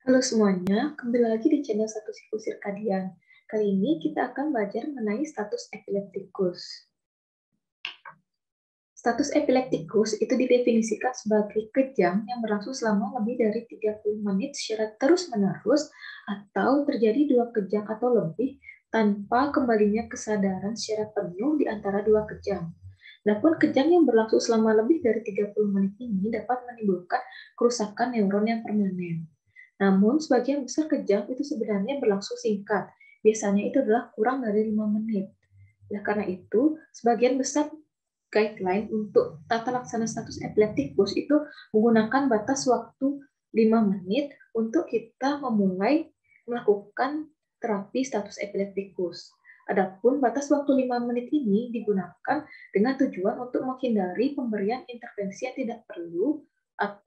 Halo semuanya, kembali lagi di channel Satu Siklus Sirkadian. Kali ini kita akan belajar mengenai status epileptikus. Status epileptikus itu didefinisikan sebagai kejang yang berlangsung selama lebih dari 30 menit secara terus-menerus atau terjadi 2 kejang atau lebih tanpa kembalinya kesadaran secara penuh di antara 2 kejang. Adapun kejang yang berlangsung selama lebih dari 30 menit ini dapat menimbulkan kerusakan neuron yang permanen. Namun, sebagian besar kejang itu sebenarnya berlangsung singkat. Biasanya itu adalah kurang dari 5 menit. Oleh karena itu, sebagian besar guideline untuk tata laksana status epileptikus itu menggunakan batas waktu 5 menit untuk kita memulai melakukan terapi status epileptikus. Adapun batas waktu 5 menit ini digunakan dengan tujuan untuk menghindari pemberian intervensi yang tidak perlu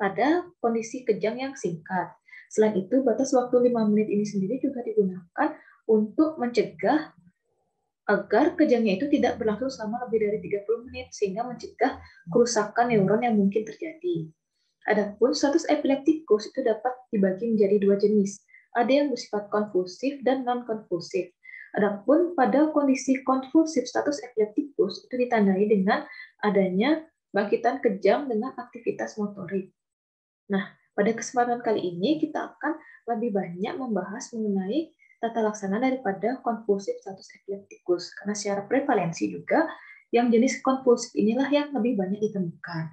pada kondisi kejang yang singkat. Selain itu, batas waktu 5 menit ini sendiri juga digunakan untuk mencegah agar kejangnya itu tidak berlangsung selama lebih dari 30 menit, sehingga mencegah kerusakan neuron yang mungkin terjadi. Adapun status epileptikus itu dapat dibagi menjadi 2 jenis. Ada yang bersifat konvulsif dan non-konvulsif. Adapun pada kondisi konvulsif, status epileptikus itu ditandai dengan adanya bangkitan kejang dengan aktivitas motorik. Nah, pada kesempatan kali ini kita akan lebih banyak membahas mengenai tata laksana daripada konvulsif status epileptikus, karena secara prevalensi juga yang jenis konvulsif inilah yang lebih banyak ditemukan.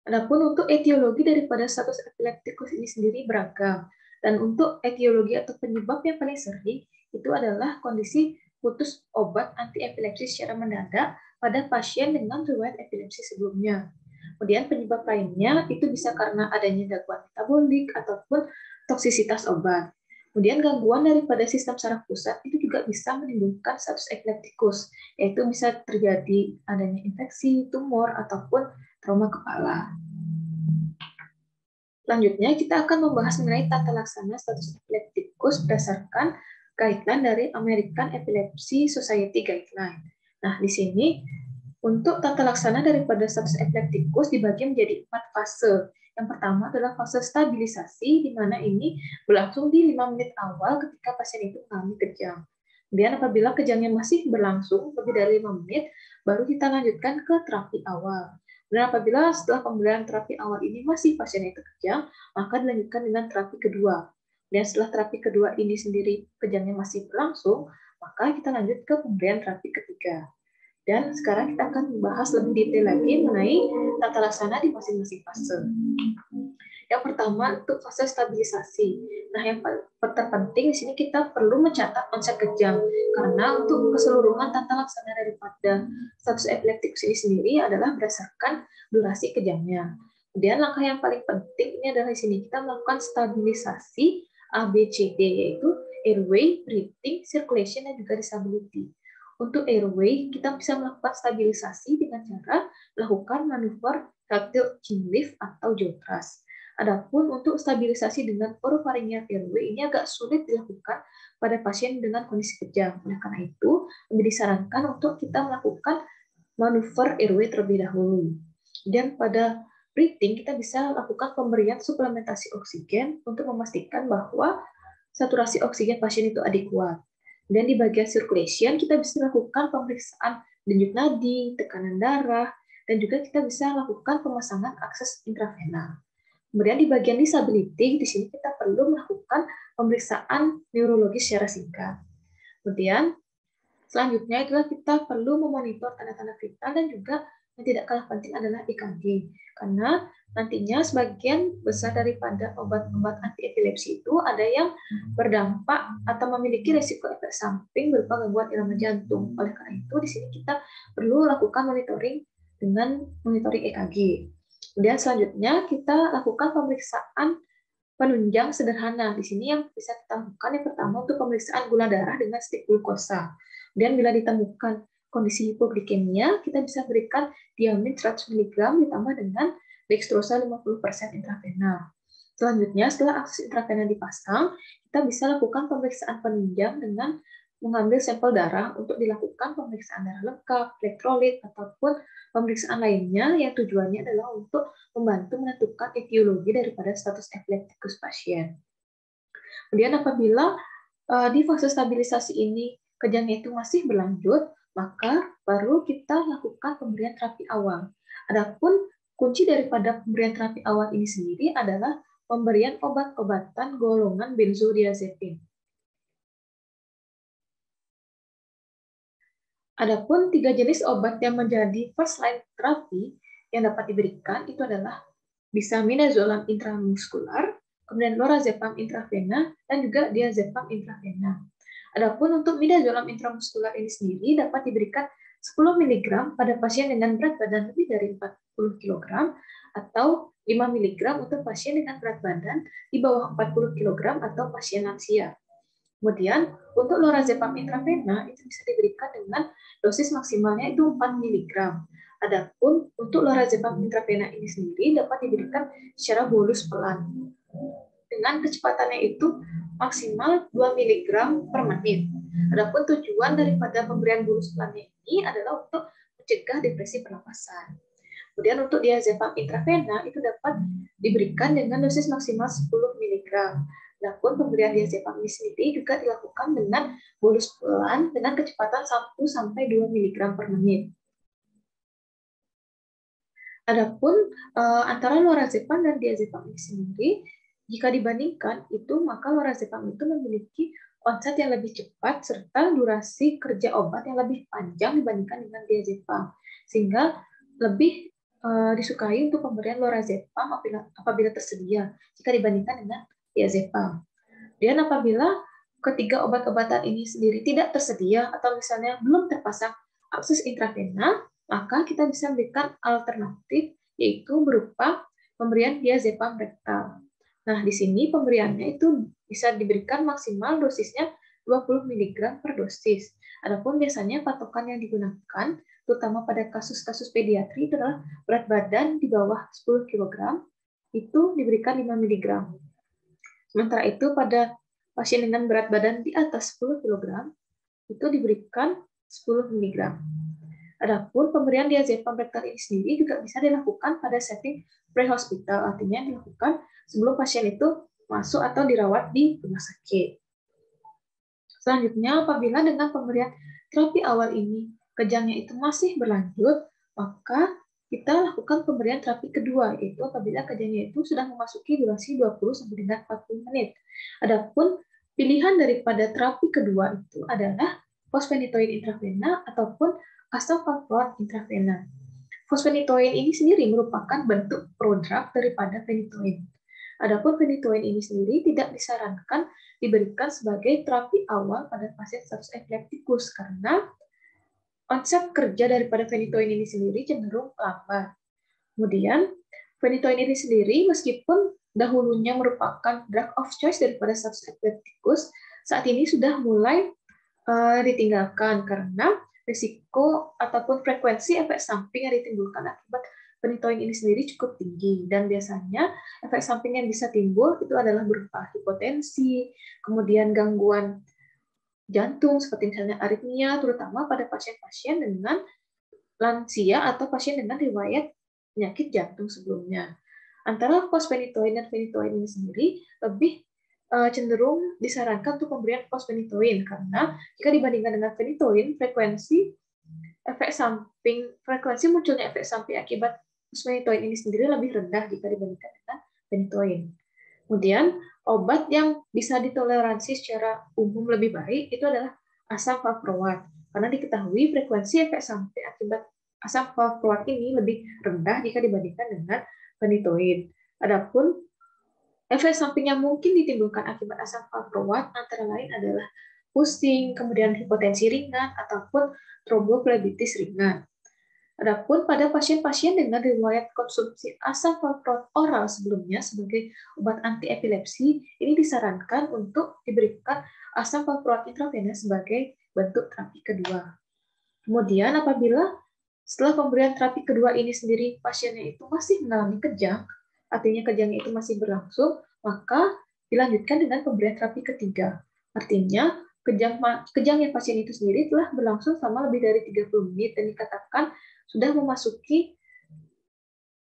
Adapun untuk etiologi daripada status epileptikus ini sendiri beragam, dan untuk etiologi atau penyebab yang paling sering itu adalah kondisi putus obat anti-epilepsi secara mendadak pada pasien dengan riwayat epilepsi sebelumnya. Kemudian penyebab lainnya itu bisa karena adanya gangguan metabolik ataupun toksisitas obat. Kemudian gangguan daripada sistem saraf pusat itu juga bisa menimbulkan status epileptikus, yaitu bisa terjadi adanya infeksi, tumor, ataupun trauma kepala. Selanjutnya, kita akan membahas mengenai tata laksana status epileptikus berdasarkan guideline dari American Epilepsy Society Guideline. Nah, di sini untuk tata laksana daripada status epileptikus dibagi menjadi 4 fase. Yang pertama adalah fase stabilisasi, di mana ini berlangsung di 5 menit awal ketika pasien itu mengalami kejang. Kemudian apabila kejangnya masih berlangsung lebih dari 5 menit, baru kita lanjutkan ke terapi awal. Dan apabila setelah pemberian terapi awal ini masih pasien itu kejang, maka dilanjutkan dengan terapi kedua. Dan setelah terapi kedua ini sendiri kejangnya masih berlangsung, maka kita lanjut ke pemberian terapi ketiga. Dan sekarang kita akan membahas lebih detail lagi mengenai tata laksana di masing-masing fase. Yang pertama untuk fase stabilisasi. Nah, yang terpenting di sini kita perlu mencatat onset kejang, karena untuk keseluruhan tata laksana daripada status epileptikus ini sendiri adalah berdasarkan durasi kejangnya. Kemudian langkah yang paling penting ini adalah di sini kita melakukan stabilisasi ABCD, yaitu airway, breathing, circulation, dan juga disability. Untuk airway, kita bisa melakukan stabilisasi dengan cara melakukan manuver Hatfield chin lift atau jaw thrust. Adapun untuk stabilisasi dengan oropharyngeal airway ini agak sulit dilakukan pada pasien dengan kondisi kejang. Oleh karena itu, lebih disarankan untuk kita melakukan manuver airway terlebih dahulu. Dan pada breathing, kita bisa lakukan pemberian suplementasi oksigen untuk memastikan bahwa saturasi oksigen pasien itu adekuat. Dan di bagian circulation, kita bisa lakukan pemeriksaan denyut nadi, tekanan darah, dan juga kita bisa lakukan pemasangan akses intravena. Kemudian di bagian disability, di sini kita perlu melakukan pemeriksaan neurologis secara singkat. Kemudian, selanjutnya adalah kita perlu memonitor tanda-tanda vital dan juga yang tidak kalah penting adalah EKG. Karena nantinya sebagian besar daripada obat-obat anti-epilepsi itu ada yang berdampak atau memiliki risiko efek samping berupa gangguan irama jantung. Oleh karena itu, di sini kita perlu lakukan monitoring dengan monitoring EKG. Kemudian selanjutnya kita lakukan pemeriksaan penunjang sederhana. Di sini yang bisa kita lakukan yang pertama untuk pemeriksaan gula darah dengan stik glukosa. Dan bila ditemukan kondisi hipoglikemia, kita bisa berikan diamin 100 mg ditambah dengan dextrosa 50% intravena. Selanjutnya, setelah akses intravena dipasang, kita bisa lakukan pemeriksaan penunjang dengan mengambil sampel darah untuk dilakukan pemeriksaan darah lengkap, elektrolit, ataupun pemeriksaan lainnya yang tujuannya adalah untuk membantu menentukan etiologi daripada status epileptikus pasien. Kemudian apabila di fase stabilisasi ini kejangnya itu masih berlanjut, maka baru kita lakukan pemberian terapi awal. Adapun kunci daripada pemberian terapi awal ini sendiri adalah pemberian obat-obatan golongan benzodiazepin. Adapun 3 jenis obat yang menjadi first line terapi yang dapat diberikan itu adalah bisa midazolam intramuskular, kemudian lorazepam intravena, dan juga diazepam intravena. Adapun untuk midazolam intramuskular ini sendiri dapat diberikan 10 mg pada pasien dengan berat badan lebih dari 40 kg atau 5 mg untuk pasien dengan berat badan di bawah 40 kg atau pasien lansia. Kemudian, untuk lorazepam intravena itu bisa diberikan dengan dosis maksimalnya itu 4 mg. Adapun untuk lorazepam intravena ini sendiri dapat diberikan secara bolus pelan. Dengan kecepatannya itu maksimal 2 mg per menit. Adapun tujuan daripada pemberian bolus pelannya ini adalah untuk mencegah depresi pernapasan. Kemudian untuk diazepam intravena itu dapat diberikan dengan dosis maksimal 10 mg. Adapun pemberian diazepam ini sendiri juga dilakukan dengan bolus pelan dengan kecepatan 1-2 mg per menit. Adapun antara lorazepam dan diazepam ini sendiri, jika dibandingkan itu maka lorazepam itu memiliki onset yang lebih cepat serta durasi kerja obat yang lebih panjang dibandingkan dengan diazepam, sehingga lebih disukai untuk pemberian lorazepam apabila tersedia jika dibandingkan dengan diazepam. Dan apabila ketiga obat-obatan ini sendiri tidak tersedia atau misalnya belum terpasang akses intravena, maka kita bisa memberikan alternatif yaitu berupa pemberian diazepam rektal. Nah, di sini pemberiannya itu bisa diberikan maksimal dosisnya 20 mg per dosis. Adapun biasanya patokan yang digunakan terutama pada kasus-kasus pediatri itu adalah berat badan di bawah 10 kg itu diberikan 5 mg. Sementara itu pada pasien dengan berat badan di atas 10 kg itu diberikan 10 mg. Adapun pemberian diazepam rektal ini sendiri juga bisa dilakukan pada setting pre-hospital, artinya dilakukan sebelum pasien itu masuk atau dirawat di rumah sakit. Selanjutnya, apabila dengan pemberian terapi awal ini kejangnya itu masih berlanjut, maka kita lakukan pemberian terapi kedua, yaitu apabila kejangnya itu sudah memasuki durasi 20-40 menit. Adapun pilihan daripada terapi kedua itu adalah fosfenitoin intravena ataupun asam valproat intravena. Fosfenitoin ini sendiri merupakan bentuk prodrug daripada fenitoin. Adapun fenitoin ini sendiri tidak disarankan diberikan sebagai terapi awal pada pasien status epileptikus karena konsep kerja daripada fenitoin ini sendiri cenderung lambat. Kemudian, fenitoin ini sendiri meskipun dahulunya merupakan drug of choice daripada status epileptikus, saat ini sudah mulai ditinggalkan karena risiko ataupun frekuensi efek samping yang ditimbulkan akibat fenitoin ini sendiri cukup tinggi, dan biasanya efek samping yang bisa timbul itu adalah berupa hipotensi, kemudian gangguan jantung seperti misalnya aritmia, terutama pada pasien-pasien dengan lansia atau pasien dengan riwayat penyakit jantung sebelumnya. Antara fosfenitoin dan fenitoin ini sendiri lebih cenderung disarankan untuk pemberian fosfenitoin karena jika dibandingkan dengan fenitoin, frekuensi munculnya efek samping akibat fosfenitoin ini sendiri lebih rendah jika dibandingkan dengan fenitoin. Kemudian, obat yang bisa ditoleransi secara umum lebih baik itu adalah asam valproat, karena diketahui frekuensi efek samping akibat asam valproat ini lebih rendah jika dibandingkan dengan fenitoin. Adapun efek samping yang mungkin ditimbulkan akibat asam valproat antara lain adalah pusing, kemudian hipotensi ringan, ataupun tromboflebitis ringan. Adapun pada pasien-pasien dengan riwayat konsumsi asam valproat oral sebelumnya sebagai obat anti-epilepsi, ini disarankan untuk diberikan asam valproat intravena sebagai bentuk terapi kedua. Kemudian apabila setelah pemberian terapi kedua ini sendiri pasiennya itu masih mengalami kejang, artinya kejangnya itu masih berlangsung, maka dilanjutkan dengan pemberian terapi ketiga. Artinya kejangnya pasien itu sendiri telah berlangsung selama lebih dari 30 menit dan dikatakan sudah memasuki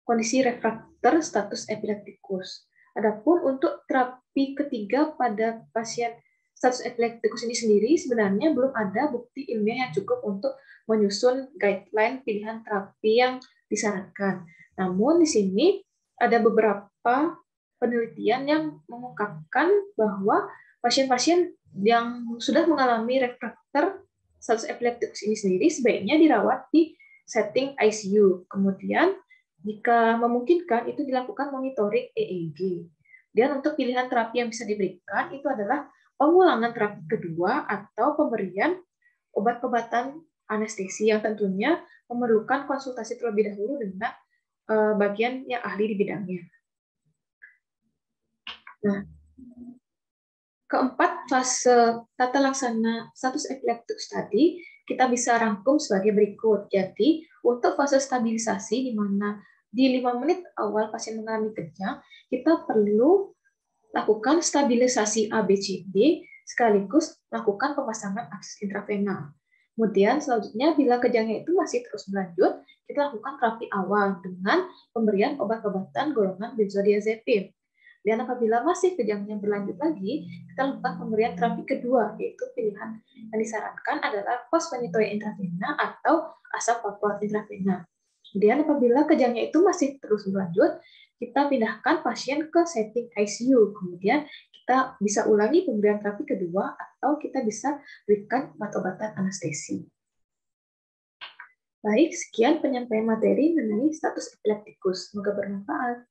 kondisi refrakter status epileptikus. Adapun untuk terapi ketiga pada pasien status epileptikus ini sendiri sebenarnya belum ada bukti ilmiah yang cukup untuk menyusun guideline pilihan terapi yang disarankan. Namun di sini ada beberapa penelitian yang mengungkapkan bahwa pasien-pasien yang sudah mengalami refrakter status epileptikus ini sendiri sebaiknya dirawat di setting ICU. Kemudian jika memungkinkan, itu dilakukan monitoring EEG. Dan untuk pilihan terapi yang bisa diberikan, itu adalah pengulangan terapi kedua atau pemberian obat-obatan anestesi yang tentunya memerlukan konsultasi terlebih dahulu dengan bagian yang ahli di bidangnya. Nah, keempat, fase tata laksana status epileptikus tadi kita bisa rangkum sebagai berikut. Jadi, untuk fase stabilisasi, di mana di 5 menit awal pasien mengalami kejang, kita perlu lakukan stabilisasi ABCD sekaligus lakukan pemasangan akses intravenal. Kemudian selanjutnya bila kejangnya itu masih terus berlanjut, kita lakukan terapi awal dengan pemberian obat-obatan golongan benzodiazepin. Dan apabila masih kejangnya berlanjut lagi, kita lakukan pemberian terapi kedua, yaitu pilihan yang disarankan adalah fosfonitoid intravena atau asam valproat intravena. Kemudian apabila kejangnya itu masih terus berlanjut, kita pindahkan pasien ke setting ICU. Kemudian kita bisa ulangi pemberian terapi kedua atau kita bisa berikan obat-obatan anestesi. Baik, sekian penyampaian materi mengenai status epileptikus. Semoga bermanfaat.